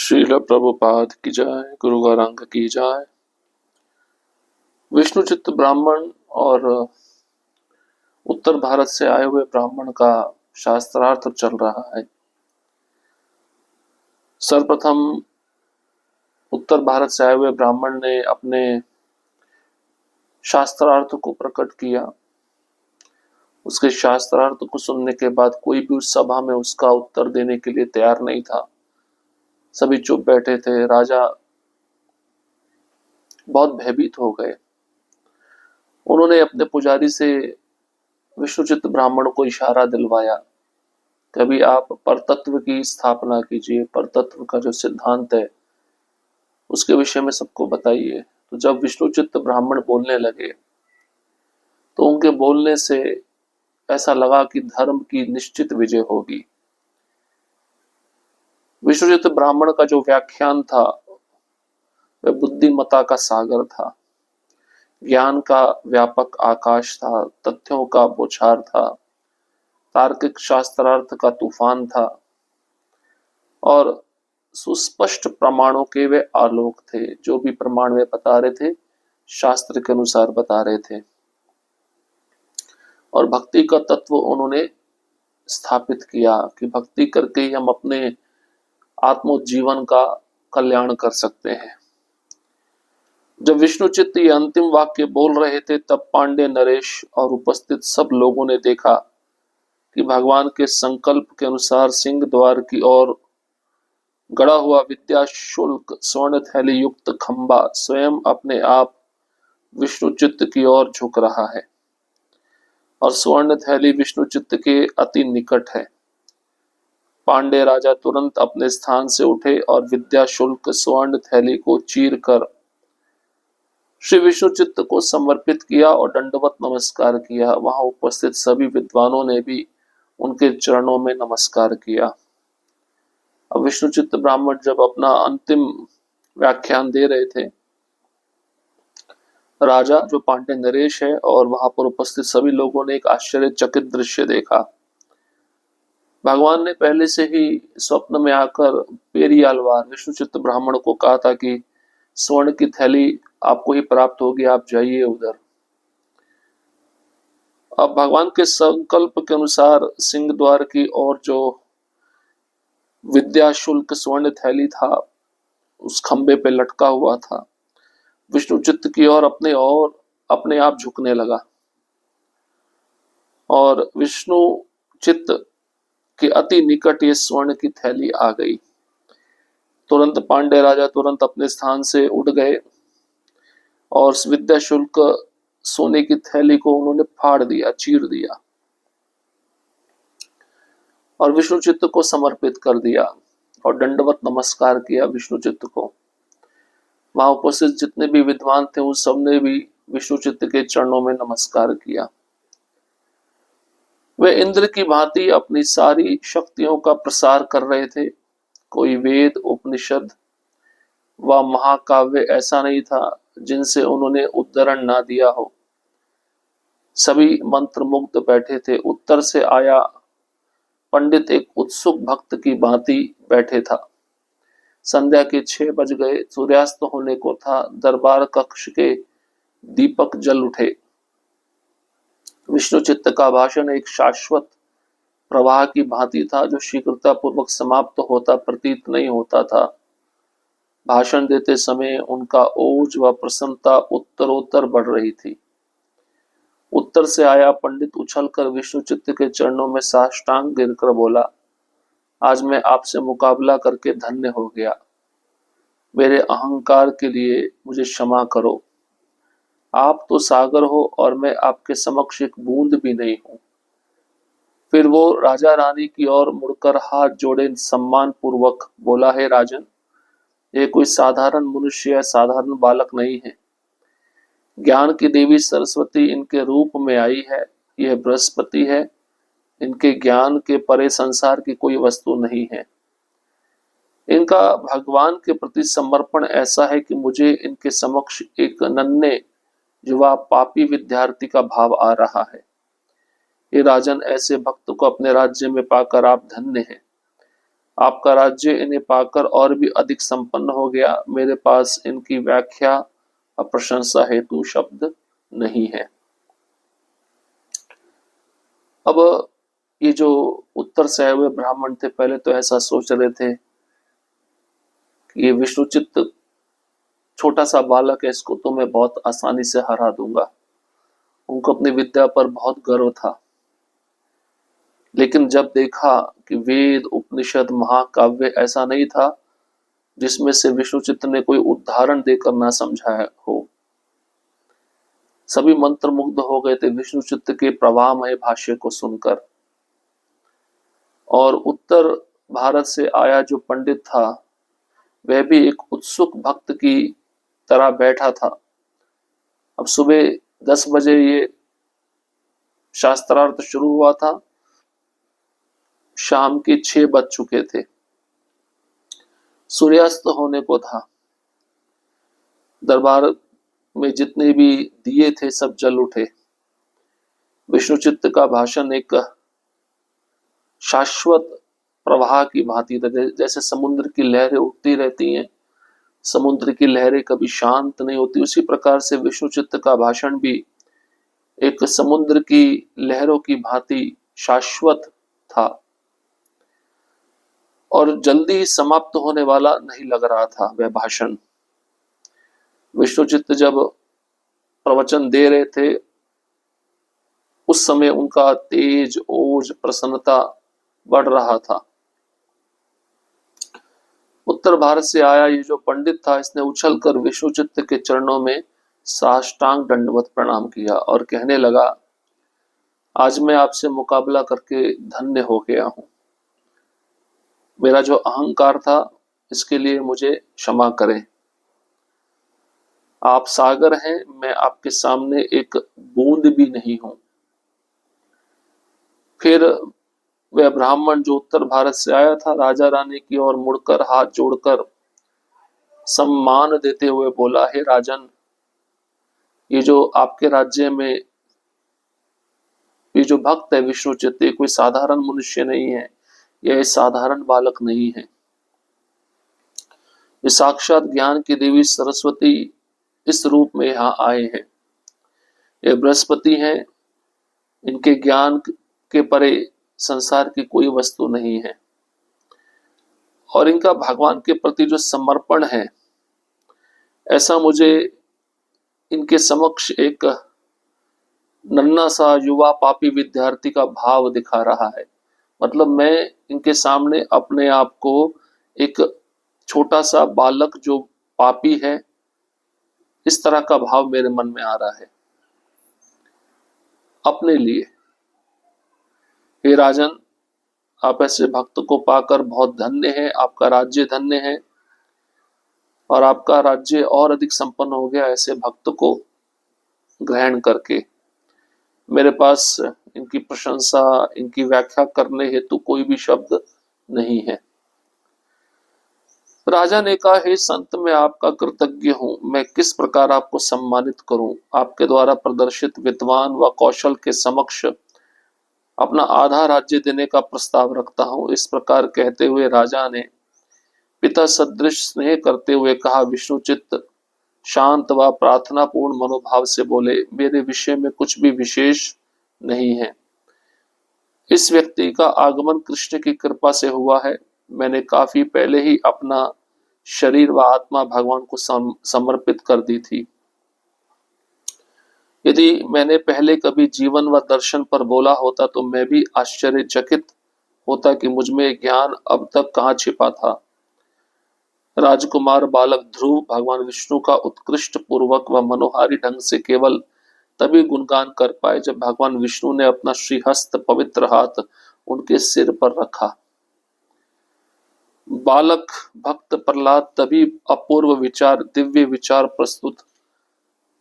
श्रील प्रभुपाद की जय, गुरु गौरांग की जय। विष्णुचित्त ब्राह्मण और उत्तर भारत से आए हुए ब्राह्मण का शास्त्रार्थ चल रहा है। सर्वप्रथम उत्तर भारत से आए हुए ब्राह्मण ने अपने शास्त्रार्थ को प्रकट किया। उसके शास्त्रार्थ को सुनने के बाद कोई भी उस सभा में उसका उत्तर देने के लिए तैयार नहीं था। सभी चुप बैठे थे। राजा बहुत भयभीत हो गए। उन्होंने अपने पुजारी से विष्णुचित्त ब्राह्मण को इशारा दिलवाया, कभी आप परतत्व की स्थापना कीजिए, परतत्व का जो सिद्धांत है उसके विषय में सबको बताइए। तो जब विष्णुचित्त ब्राह्मण बोलने लगे तो उनके बोलने से ऐसा लगा कि धर्म की निश्चित विजय होगी। विष्णुचित्त ब्राह्मण का जो व्याख्यान था वह बुद्धिमता का सागर था, ज्ञान का व्यापक आकाश था, तथ्यों का बौछार था, तार्किक शास्त्रार्थ का तूफान था और सुस्पष्ट प्रमाणों के वे आलोक थे। जो भी प्रमाण वे बता रहे थे शास्त्र के अनुसार बता रहे थे और भक्ति का तत्व उन्होंने स्थापित किया कि भक्ति करके ही हम अपने आत्मोज्जीवन का कल्याण कर सकते हैं। जब विष्णुचित्त ये अंतिम वाक्य बोल रहे थे तब पांडे नरेश और उपस्थित सब लोगों ने देखा कि भगवान के संकल्प के अनुसार सिंह द्वार की ओर गड़ा हुआ विद्या शुल्क स्वर्ण थैली युक्त खंबा स्वयं अपने आप विष्णुचित्त की ओर झुक रहा है और स्वर्ण थैली विष्णुचित्त के अति निकट है। पांडे राजा तुरंत अपने स्थान से उठे और विद्या शुल्क स्वर्ण थैली को चीर कर श्री विष्णुचित्त को समर्पित किया और दंडवत नमस्कार किया। वहां उपस्थित सभी विद्वानों ने भी उनके चरणों में नमस्कार किया। अब विष्णुचित्त ब्राह्मण जब अपना अंतिम व्याख्यान दे रहे थे, राजा जो पांडे नरेश है और वहां पर उपस्थित सभी लोगों ने एक आश्चर्यचकित दृश्य देखा। भगवान ने पहले से ही स्वप्न में आकर पेरियालवार विष्णुचित्त ब्राह्मण को कहा था कि स्वर्ण की थैली आपको ही प्राप्त होगी, आप जाइए उधर। अब भगवान के संकल्प के अनुसार सिंह द्वार की ओर जो विद्या शुल्क स्वर्ण थैली था उस खंबे पे लटका हुआ था, विष्णुचित्त की ओर अपने आप झुकने लगा और विष्णु चित्त के अति निकट ये स्वर्ण की थैली आ गई। तुरंत पांडे राजा तुरंत अपने स्थान से उठ गए और विद्या शुल्क सोने की थैली को उन्होंने फाड़ दिया, चीर दिया और विष्णुचित्त को समर्पित कर दिया और दंडवत नमस्कार किया विष्णुचित्त को। वहां उपस्थित जितने भी विद्वान थे उन सबने भी विष्णुचित्त के चरणों में नमस्कार किया। वे इंद्र की भांति अपनी सारी शक्तियों का प्रसार कर रहे थे। कोई वेद, उपनिषद व महाकाव्य ऐसा नहीं था जिनसे उन्होंने उद्धरण ना दिया हो। सभी मंत्र मुग्ध बैठे थे। उत्तर से आया पंडित एक उत्सुक भक्त की भांति बैठे था। संध्या के 6 बज गए, सूर्यास्त होने को था। दरबार कक्ष के दीपक जल उठे। विष्णुचित्त का भाषण एक शाश्वत प्रवाह की भांति था जो शीघ्रता पूर्वक समाप्त होता प्रतीत नहीं होता था। भाषण देते समय उनका ओज व प्रसन्नता उत्तरोत्तर बढ़ रही थी। उत्तर से आया पंडित उछलकर विष्णुचित्त के चरणों में साष्टांग गिरकर बोला, आज मैं आपसे मुकाबला करके धन्य हो गया। मेरे अहंकार के लिए मुझे क्षमा करो। आप तो सागर हो और मैं आपके समक्ष एक बूंद भी नहीं हूं। फिर वो राजा रानी की ओर मुड़कर हाथ जोड़े सम्मान पूर्वक बोला, है राजन, ये कोई साधारण मनुष्य या साधारण बालक नहीं है। ज्ञान की देवी सरस्वती इनके रूप में आई है। यह बृहस्पति है। इनके ज्ञान के परे संसार की कोई वस्तु नहीं है। इनका भगवान के प्रति समर्पण ऐसा है कि मुझे इनके समक्ष एक नन्हे युवा पापी विद्यार्थी का भाव आ रहा है। ये राजन, ऐसे भक्त को अपने राज्य में पाकर आप धन्य हैं। आपका राज्य इन्हें पाकर और भी अधिक संपन्न हो गया। मेरे पास इनकी व्याख्या और प्रशंसा हेतु शब्द नहीं है। अब ये जो उत्तर से आए हुए ब्राह्मण थे, पहले तो ऐसा सोच रहे थे कि ये विष्णुचित्त छोटा सा बालक है, इसको तो मैं बहुत आसानी से हरा दूंगा। उनको अपनी विद्या पर बहुत गर्व था। लेकिन जब देखा कि वेद, उपनिषद, महाकाव्य ऐसा नहीं था जिसमें से विष्णुचित्त ने कोई उदाहरण देकर ना समझाया हो। सभी मंत्रमुग्ध हो गए थे विष्णुचित्त के प्रवाहमय भाष्य को सुनकर। और उत्तर भारत से आया जो पंडित था, वह भी एक उत्सुक भक्त की तरह बैठा था। अब सुबह 10 बजे ये शास्त्रार्थ शुरू हुआ था, शाम के 6 बज चुके थे, सूर्यास्त होने को था। दरबार में जितने भी दिए थे सब जल उठे। विष्णुचित्त का भाषण एक शाश्वत प्रवाह की भांति था, जैसे समुद्र की लहरें उठती रहती हैं, समुद्र की लहरें कभी शांत नहीं होती, उसी प्रकार से विष्णुचित्त का भाषण भी एक समुद्र की लहरों की भांति शाश्वत था और जल्दी समाप्त होने वाला नहीं लग रहा था वह भाषण। विष्णुचित्त जब प्रवचन दे रहे थे, उस समय उनका तेज, ओज, प्रसन्नता बढ़ रहा था। उत्तर भारत से आया ये जो पंडित था, इसने उछलकर विष्णुचित्त के चरणों में साष्टांग दंडवत प्रणाम किया और कहने लगा, आज मैं आपसे मुकाबला करके धन्य हो गया हूं। मेरा जो अहंकार था, इसके लिए मुझे क्षमा करें। आप सागर हैं, मैं आपके सामने एक बूंद भी नहीं हूं। फिर वह ब्राह्मण जो उत्तर भारत से आया था, राजा रानी की ओर मुड़कर हाथ जोड़कर सम्मान देते हुए बोला, हे राजन, ये जो आपके राज्य में ये जो भक्त है विष्णुचित्त, कोई साधारण मनुष्य नहीं है, यह साधारण बालक नहीं है। ये साक्षात ज्ञान की देवी सरस्वती इस रूप में यहाँ आए हैं। ये बृहस्पति हैं, इनके ज्ञान के परे संसार की कोई वस्तु नहीं है। और इनका भगवान के प्रति जो समर्पण है, ऐसा मुझे इनके समक्ष एक नन्हा सा युवा पापी विद्यार्थी का भाव दिखा रहा है। मतलब मैं इनके सामने अपने आप को एक छोटा सा बालक जो पापी है, इस तरह का भाव मेरे मन में आ रहा है अपने लिए। हे राजन, आप ऐसे भक्त को पाकर बहुत धन्य है, आपका राज्य धन्य है और आपका राज्य और अधिक संपन्न हो गया ऐसे भक्त को ग्रहण करके। मेरे पास इनकी प्रशंसा, इनकी व्याख्या करने हेतु कोई भी शब्द नहीं है। राजा ने कहा, हे संत, मैं आपका कृतज्ञ हूं। मैं किस प्रकार आपको सम्मानित करूं? आपके द्वारा प्रदर्शित विद्वान व कौशल के समक्ष अपना आधा राज्य देने का प्रस्ताव रखता हूं। इस प्रकार कहते हुए राजा ने पिता सदृश स्नेह करते हुए कहा। विष्णुचित्त शांत व प्रार्थना पूर्ण मनोभाव से बोले, मेरे विषय में कुछ भी विशेष नहीं है। इस व्यक्ति का आगमन कृष्ण की कृपा से हुआ है। मैंने काफी पहले ही अपना शरीर व आत्मा भगवान को समर्पित कर दी थी। यदि मैंने पहले कभी जीवन व दर्शन पर बोला होता तो मैं भी आश्चर्यचकित होता कि मुझमें ज्ञान अब तक कहाँ छिपा था। राजकुमार बालक ध्रुव भगवान विष्णु का उत्कृष्ट पूर्वक व मनोहारी ढंग से केवल तभी गुणगान कर पाए जब भगवान विष्णु ने अपना श्रीहस्त पवित्र हाथ उनके सिर पर रखा। बालक भक्त प्रहलाद तभी अपूर्व विचार, दिव्य विचार प्रस्तुत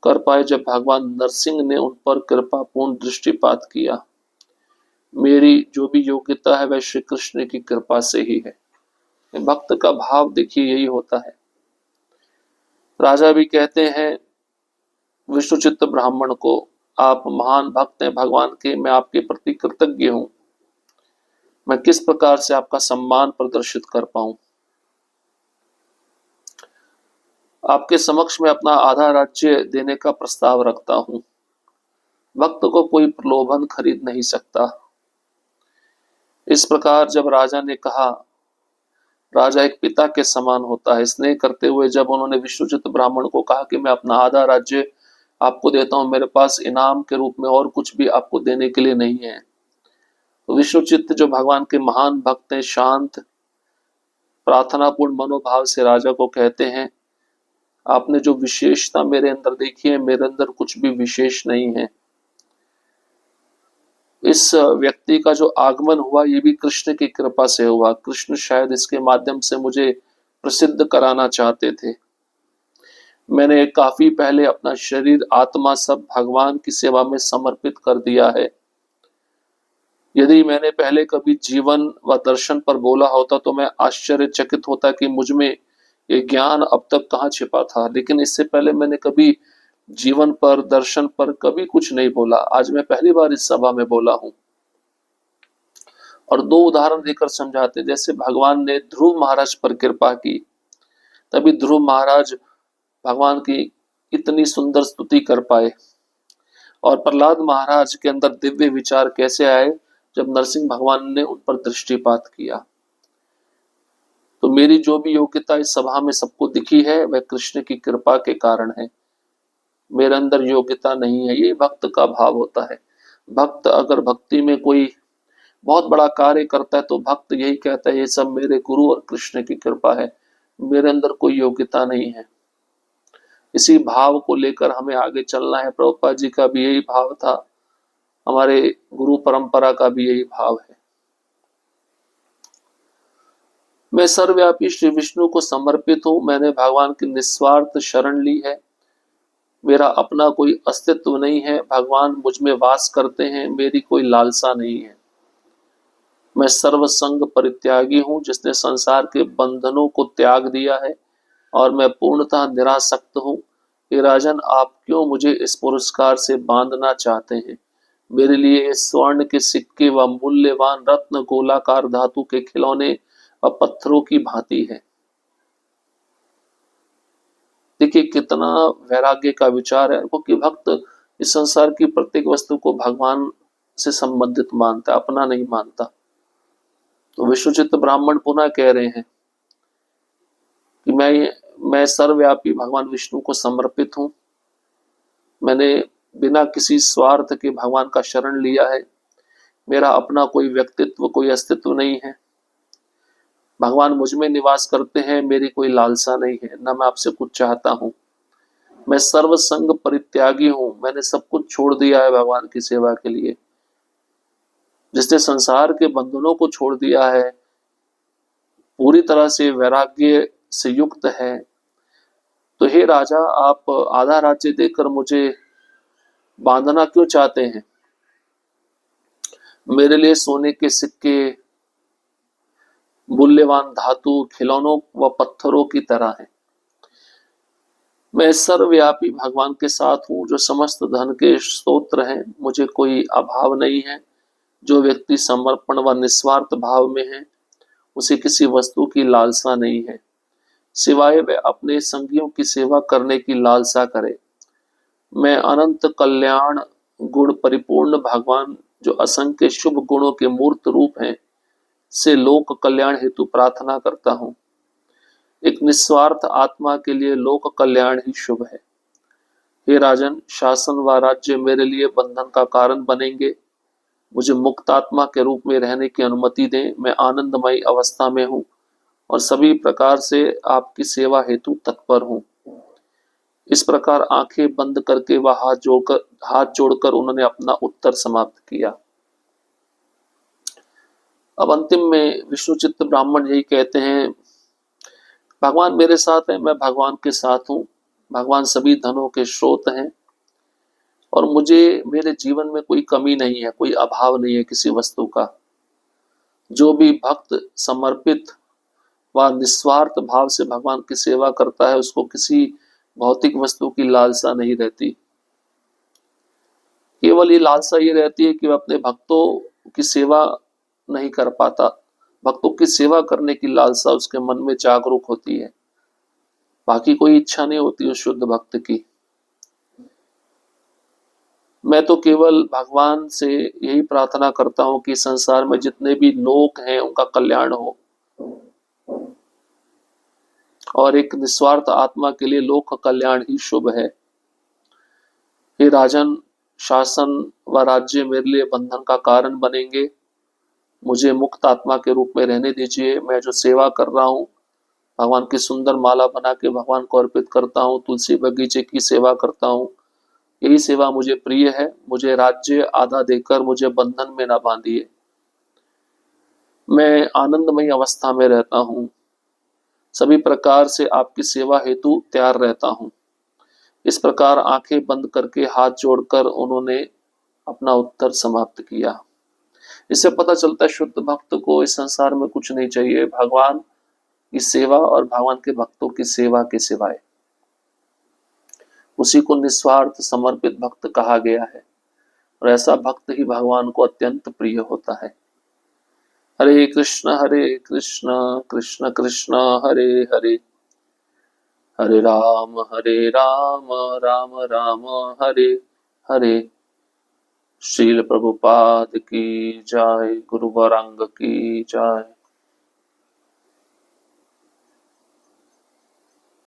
कर पाए जब भगवान नरसिंह ने उन पर कृपापूर्ण दृष्टिपात किया। मेरी जो भी योग्यता है वह श्री कृष्ण की कृपा से ही है। भक्त का भाव देखिए, यही होता है। राजा भी कहते हैं विष्णुचित्त ब्राह्मण को, आप महान भक्त हैं भगवान के, मैं आपके प्रति कृतज्ञ हूं। मैं किस प्रकार से आपका सम्मान प्रदर्शित कर पाऊं। आपके समक्ष में अपना आधा राज्य देने का प्रस्ताव रखता हूं। भक्त को कोई प्रलोभन खरीद नहीं सकता। इस प्रकार जब राजा ने कहा, राजा एक पिता के समान होता है। स्नेह करते हुए जब उन्होंने विष्णुचित्त ब्राह्मण को कहा कि मैं अपना आधा राज्य आपको देता हूं, मेरे पास इनाम के रूप में और कुछ भी आपको देने के लिए नहीं है, तो विष्णुचित्त जो भगवान के महान भक्त हैं, शांत प्रार्थनापूर्ण मनोभाव से राजा को कहते हैं, आपने जो विशेषता मेरे अंदर देखी है, मेरे अंदर कुछ भी विशेष नहीं है। इस व्यक्ति का जो आगमन हुआ ये भी कृष्ण की कृपा से हुआ। कृष्ण शायद इसके माध्यम से मुझे प्रसिद्ध कराना चाहते थे। मैंने काफी पहले अपना शरीर आत्मा सब भगवान की सेवा में समर्पित कर दिया है। यदि मैंने पहले कभी जीवन व दर्शन पर बोला होता तो मैं आश्चर्यचकित होता कि मुझ में ये ज्ञान अब तक कहाँ छिपा था। लेकिन इससे पहले मैंने कभी जीवन पर, दर्शन पर कभी कुछ नहीं बोला। आज मैं पहली बार इस सभा में बोला हूं। और दो उदाहरण देकर समझाते। जैसे भगवान ने ध्रुव महाराज पर कृपा की, तभी ध्रुव महाराज भगवान की इतनी सुंदर स्तुति कर पाए। और प्रहलाद महाराज के अंदर दिव्य विचार कैसे आए, जब नरसिंह भगवान ने उन पर दृष्टिपात किया। तो मेरी जो भी योग्यता इस सभा में सबको दिखी है वह कृष्ण की कृपा के कारण है। मेरे अंदर योग्यता नहीं है। ये भक्त का भाव होता है। भक्त अगर भक्ति में कोई बहुत बड़ा कार्य करता है तो भक्त यही कहता है, ये सब मेरे गुरु और कृष्ण की कृपा है, मेरे अंदर कोई योग्यता नहीं है। इसी भाव को लेकर हमें आगे चलना है। प्रभुपाद जी का भी यही भाव था, हमारे गुरु परंपरा का भी यही भाव है। मैं सर्वव्यापी श्री विष्णु को समर्पित हूं। मैंने भगवान की निस्वार्थ शरण ली है। मेरा अपना कोई अस्तित्व नहीं है। भगवान मुझ में वास करते हैं, मेरी कोई लालसा नहीं है। मैं सर्वसंग परित्यागी हूं, जिसने संसार के बंधनों को त्याग दिया है, और मैं पूर्णतः निरासक्त हूं। हे राजन, आप क्यों मुझे इस पुरस्कार से बांधना चाहते हैं। मेरे लिए स्वर्ण के सिक्के व मूल्यवान रत्न गोलाकार धातु के खिलौने व पत्थरों की भांति है। देखिए कितना वैराग्य का विचार है, क्योंकि भक्त इस संसार की प्रत्येक वस्तु को भगवान से संबंधित मानता है, अपना नहीं मानता। तो विश्वचित्त ब्राह्मण पुनः कह रहे हैं कि मैं सर्वव्यापी भगवान विष्णु को समर्पित हूं। मैंने बिना किसी स्वार्थ के भगवान का शरण लिया है। मेरा अपना कोई व्यक्तित्व, कोई अस्तित्व नहीं है। भगवान मुझ में निवास करते हैं, मेरी कोई लालसा नहीं है, ना मैं आपसे कुछ चाहता हूं। मैं सर्वसंग परित्यागी हूं। मैंने सब कुछ छोड़ दिया है भगवान की सेवा के लिए। जिसने संसार के बंधनों को छोड़ दिया है, पूरी तरह से वैराग्य से युक्त है, तो हे राजा, आप आधा राज्य देकर मुझे बांधना क्यों चाहते हैं। मेरे लिए सोने के सिक्के, मूल्यवान धातु, खिलौनों व पत्थरों की तरह है। मैं सर्वव्यापी भगवान के साथ हूं, जो समस्त धन के स्रोत हैं। मुझे कोई अभाव नहीं है। जो व्यक्ति समर्पण व निस्वार्थ भाव में है, उसे किसी वस्तु की लालसा नहीं है, सिवाय वह अपने संगियों की सेवा करने की लालसा करे। मैं अनंत कल्याण गुण परिपूर्ण भगवान, जो असंख्य शुभ गुणों के मूर्त रूप हैं, से लोक कल्याण हेतु प्रार्थना करता हूं। एक निस्वार्थ आत्मा के लिए लोक कल्याण ही शुभ है। हे राजन, शासन व राज्य मेरे लिए बंधन का कारण बनेंगे। मुझे मुक्त आत्मा के रूप में रहने की अनुमति दें। मैं आनंदमयी अवस्था में हूं और सभी प्रकार से आपकी सेवा हेतु तत्पर हूं। इस प्रकार आंखें बंद करके वह हाथ जोड़कर उन्होंने अपना उत्तर समाप्त किया। अब अंतिम में विष्णुचित्त ब्राह्मण यही कहते हैं, भगवान मेरे साथ है, मैं भगवान के साथ हूं। भगवान सभी धनों के स्रोत हैं और मुझे मेरे जीवन में कोई कमी नहीं है, कोई अभाव नहीं है किसी वस्तु का। जो भी भक्त समर्पित व निस्वार्थ भाव से भगवान की सेवा करता है, उसको किसी भौतिक वस्तु की लालसा नहीं रहती। केवल ये लालसा ये रहती है कि वह अपने भक्तों की सेवा नहीं कर पाता, भक्तों की सेवा करने की लालसा उसके मन में जागरूक होती है, बाकी कोई इच्छा नहीं होती उस शुद्ध भक्त की। मैं तो केवल भगवान से यही प्रार्थना करता हूँ कि संसार में जितने भी लोग हैं उनका कल्याण हो, और एक निस्वार्थ आत्मा के लिए लोक का कल्याण ही शुभ है। हे राजन, शासन व राज्य मेरे लिए बंधन का कारण बनेंगे, मुझे मुक्त आत्मा के रूप में रहने दीजिए। मैं जो सेवा कर रहा हूँ, भगवान की सुंदर माला बना के भगवान को अर्पित करता हूँ, तुलसी बगीचे की सेवा करता हूँ, यही सेवा मुझे प्रिय है। मुझे राज्य आधा देकर मुझे बंधन में ना बांधिए, मैं आनंदमयी अवस्था में रहता हूँ, सभी प्रकार से आपकी सेवा हेतु तैयार रहता हूँ। इस प्रकार आंखें बंद करके हाथ जोड़कर उन्होंने अपना उत्तर समाप्त किया। इससे पता चलता है शुद्ध भक्त को इस संसार में कुछ नहीं चाहिए, भगवान की सेवा और भगवान के भक्तों की सेवा के सिवाय। उसी को निस्वार्थ समर्पित भक्त कहा गया है, और ऐसा भक्त ही भगवान को अत्यंत प्रिय होता है। हरे कृष्ण कृष्ण कृष्ण हरे हरे, हरे राम राम राम हरे हरे। श्रील प्रभुपाद की जय, गुरु गौरांग की जय।